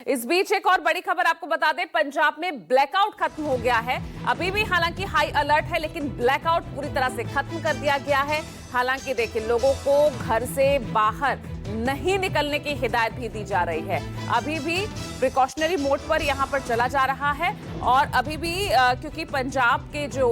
इस बीच एक और बड़ी खबर आपको बता दें, पंजाब में ब्लैकआउट खत्म हो गया है। अभी भी हालांकि हाई अलर्ट है, लेकिन ब्लैकआउट पूरी तरह से खत्म कर दिया गया है। हालांकि देखिए, लोगों को घर से बाहर नहीं निकलने की हिदायत भी दी जा रही है। अभी भी प्रिकॉशनरी मोड पर यहां पर चला जा रहा है और अभी भी क्योंकि पंजाब के जो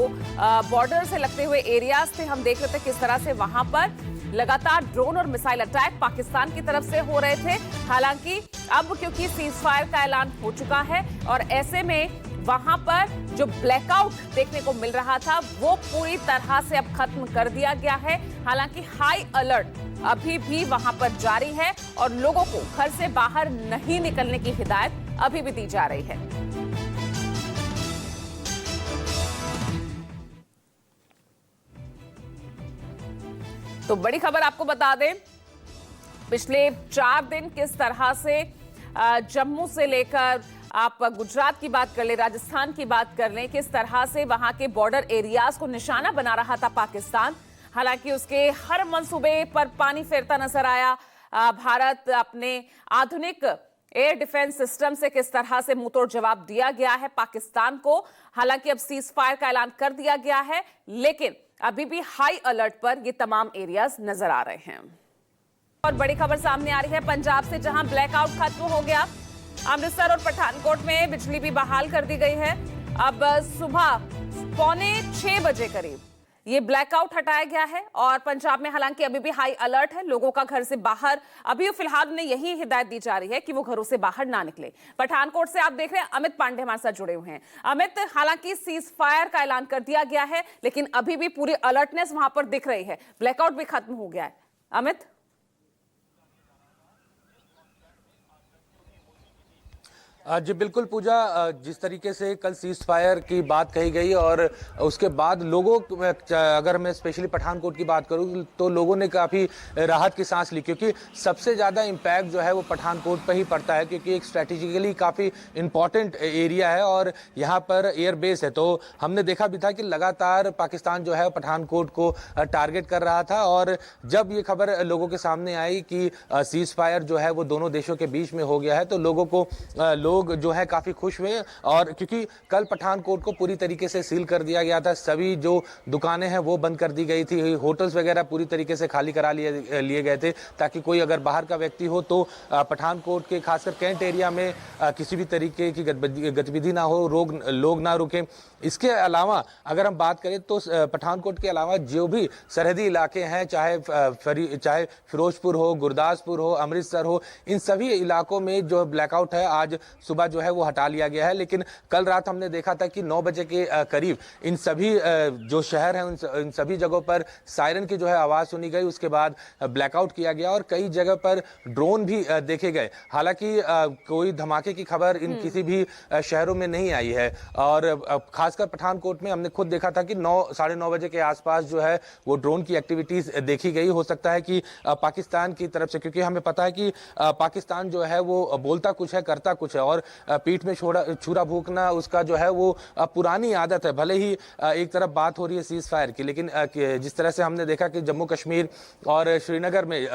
बॉर्डर से लगते हुए एरियाज थे, हम देख रहे थे किस तरह से वहां पर लगातार ड्रोन और मिसाइल अटैक पाकिस्तान की तरफ से हो रहे थे। हालांकि अब क्योंकि सीज फायर का ऐलान हो चुका है और ऐसे में वहां पर जो ब्लैकआउट देखने को मिल रहा था वो पूरी तरह से अब खत्म कर दिया गया है। हालांकि हाई अलर्ट अभी भी वहां पर जारी है और लोगों को घर से बाहर नहीं निकलने की हिदायत अभी भी दी जा रही है। तो बड़ी खबर आपको बता दें, पिछले 4 दिन किस तरह से जम्मू से लेकर आप गुजरात की बात कर ले, राजस्थान की बात कर लें, किस तरह से वहां के बॉर्डर एरियाज को निशाना बना रहा था पाकिस्तान। हालांकि उसके हर मंसूबे पर पानी फेरता नजर आया। भारत अपने आधुनिक एयर डिफेंस सिस्टम से किस तरह से मुंहतोड़ जवाब दिया गया है पाकिस्तान को। हालांकि अब सीज फायर का ऐलान कर दिया गया है, लेकिन अभी भी हाई अलर्ट पर ये तमाम एरियाज नजर आ रहे हैं। और बड़ी खबर सामने आ रही है पंजाब से, जहां ब्लैकआउट खत्म हो गया। अमृतसर और पठानकोट में बिजली भी बहाल कर दी गई है। अब सुबह 5:45 बजे करीब ये ब्लैकआउट हटाया गया है और पंजाब में हालांकि अभी भी हाई अलर्ट है। लोगों का घर से बाहर अभी फिलहाल ने यही हिदायत दी जा रही है कि वो घरों से बाहर ना निकले। पठानकोट से आप देख रहे हैं अमित पांडे हमारे साथ जुड़े हुए हैं। अमित, हालांकि सीज फायर का ऐलान कर दिया गया है, लेकिन अभी भी पूरी अलर्टनेस वहां पर दिख रही है। ब्लैकआउट भी खत्म हो गया है। अमित, जी बिल्कुल पूजा, जिस तरीके से कल सीज फायर की बात कही गई और उसके बाद लोगों, अगर मैं स्पेशली पठानकोट की बात करूं तो लोगों ने काफ़ी राहत की सांस ली, क्योंकि सबसे ज़्यादा इम्पैक्ट जो है वो पठानकोट पर ही पड़ता है, क्योंकि एक स्ट्रेटेजिकली काफ़ी इम्पॉर्टेंट एरिया है और यहाँ पर एयर बेस है। तो हमने देखा भी था कि लगातार पाकिस्तान जो है पठानकोट को टारगेट कर रहा था और जब ये खबर लोगों के सामने आई कि सीज फायर जो है वो दोनों देशों के बीच में हो गया है, तो लोग जो है काफी खुश हुए। और क्योंकि कल पठानकोट को पूरी तरीके से सील कर दिया गया था, सभी जो दुकानें हैं वो बंद कर दी गई थी, होटल्स वगैरह पूरी तरीके से खाली करा लिए गए थे, ताकि कोई अगर बाहर का व्यक्ति हो तो पठानकोट के खासकर कैंट एरिया में किसी भी तरीके की गतिविधि ना हो, लोग ना रुके। इसके अलावा अगर हम बात करें तो पठानकोट के अलावा जो भी सरहदी इलाके हैं, चाहे फिरोजपुर हो, गुरदासपुर हो, अमृतसर हो, इन सभी इलाकों में जो ब्लैकआउट है आज सुबह जो है वो हटा लिया गया है। लेकिन कल रात हमने देखा था कि 9 बजे के करीब इन सभी जो शहर हैं उन सभी जगहों पर सायरन की जो है आवाज सुनी गई। उसके बाद ब्लैकआउट किया गया और कई जगह पर ड्रोन भी देखे गए। हालांकि कोई धमाके की खबर इन किसी भी शहरों में नहीं आई है और खासकर पठानकोट में हमने खुद देखा था कि 9, 9:30 बजे के आसपास जो है वो ड्रोन की एक्टिविटीज देखी गई। हो सकता है कि पाकिस्तान की तरफ से, क्योंकि हमें पता है कि पाकिस्तान जो है वो बोलता कुछ है करता कुछ है और पीठ में छुरा भूकना उसका जो है वो पुरानी आदत है। भले ही एक तरफ बात हो रही है सीज फायर की, लेकिन जिस तरह से हमने देखा कि जम्मू कश्मीर और श्रीनगर में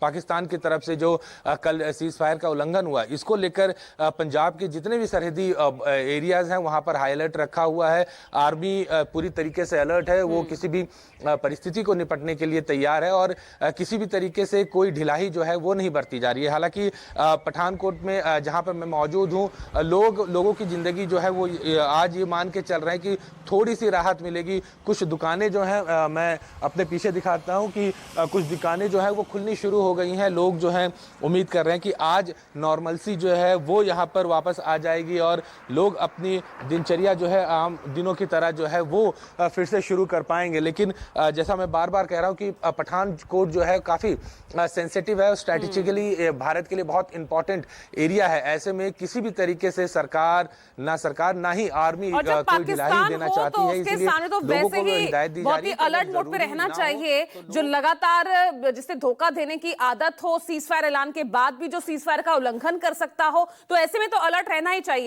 पाकिस्तान की तरफ से जो कल सीज फायर का उल्लंघन हुआ, इसको लेकर पंजाब के जितने भी सरहदी एरियाज हैं वहां पर हाई अलर्ट रखा हुआ है। आर्मी पूरी तरीके से अलर्ट है, वो किसी भी परिस्थिति को निपटने के लिए तैयार है और किसी भी तरीके से कोई ढिलाई जो है वो नहीं बरती जा रही है। हालांकि पठानकोट में जहां पर मैं मौजूद हूं, लोगों की जिंदगी जो है वो आज ये मान के चल रहे हैं कि थोड़ी सी राहत मिलेगी। कुछ दुकानें जो हैं, मैं अपने पीछे दिखाता हूं कि कुछ दुकानें जो है वो खुलनी शुरू हो गई हैं। लोग जो हैं उम्मीद कर रहे हैं कि आज नॉर्मलसी जो है वो यहाँ पर वापस आ जाएगी और लोग अपनी दिनचर्या जो है आम दिनों की तरह जो है वो फिर से शुरू कर पाएंगे। लेकिन जैसा मैं बार बार कह रहा हूँ कि पठानकोट जो है काफी सेंसिटिव है और स्ट्रैटेजिकली भारत के लिए बहुत इंपॉर्टेंट एरिया है। ऐसे में किसी भी तरीके से सरकार ना ही आर्मी कोई ढिलाई देना चाहती है, इसलिए लोगों को हिदायत दी जा रही है अलर्ट मोड पे रहना चाहिए। जो लगातार जिससे धोखा देने की आदत हो, सीज फायर ऐलान के बाद भी जो सीज फायर का उल्लंघन कर सकता हो, तो ऐसे में तो अलर्ट रहना ही चाहिए।